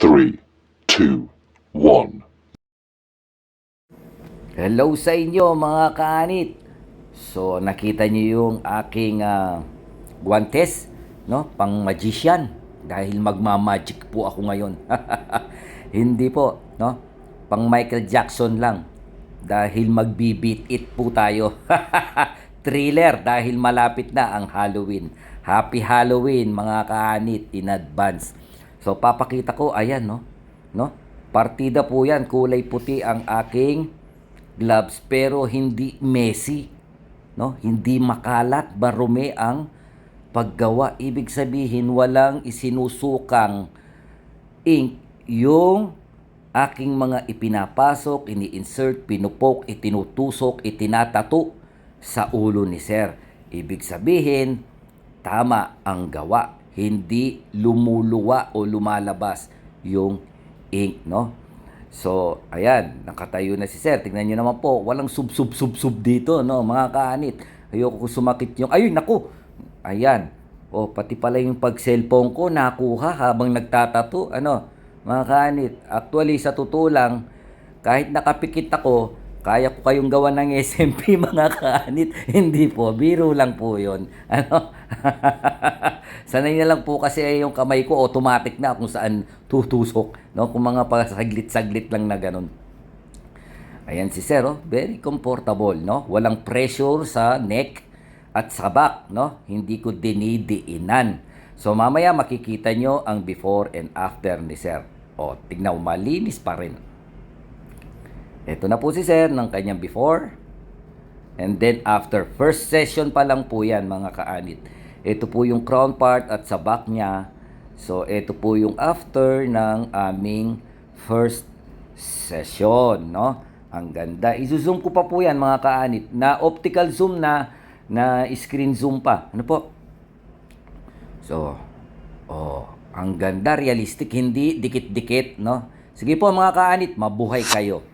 3, 2, 1. Hello sa inyo mga kaanit. So nakita niyo yung aking guantes, no? Pang magician dahil magma-magic po ako ngayon. Hindi po, no? Pang Michael Jackson lang dahil magbi-beat it po tayo. Thriller dahil malapit na ang Halloween. Happy Halloween mga kaanit in advance. So papakita ko ayan, no? No? Partida po 'yan, kulay puti ang aking gloves pero hindi messy, no? Hindi makalat, marumi ang paggawa. Ibig sabihin walang isinusukang ink yung aking mga ipinapasok, ini-insert, pinupok, itinutusok, itinatato sa ulo ni Sir. Ibig sabihin, tama ang gawa. Hindi lumuluwa o lumalabas yung ink, no? So, ayan, nakatayo na si Sir. Tingnan nyo naman po, walang sub-sub-sub-sub dito, no, mga kaanit. Ayoko kung sumakit yung, ayun, naku! Ayan. O, pati pala yung pag-cellphone ko, nakuha habang nagtatato, ano, mga kaanit. Actually, sa totoo lang, kahit nakapikit ako, kaya ko kayong gawa ng SMP, mga kaanit. Hindi po, biro lang po yun. Ano? Sanay na lang po kasi yung kamay ko automatic na kung saan tutusok, no? Kung mga pasaglit-saglit lang na ganun. Ayan si Sir, oh. Very comfortable, no? Walang pressure sa neck at sa back, no? Hindi ko dinidiinan. So mamaya makikita nyo ang before and after ni Sir. O, tignan mo, malinis pa rin. Ito na po si Sir ng kanyang before. And then after, first session pa lang po yan mga kaanit. Ito po yung crown part at sa back niya. So ito po yung after ng aming first session, no? Ang ganda. I-zoom ko pa po yan mga kaanit. Na optical zoom na screen zoom pa. Ano po? So, ang ganda, realistic, hindi dikit-dikit, no? Sige po mga kaanit, mabuhay kayo.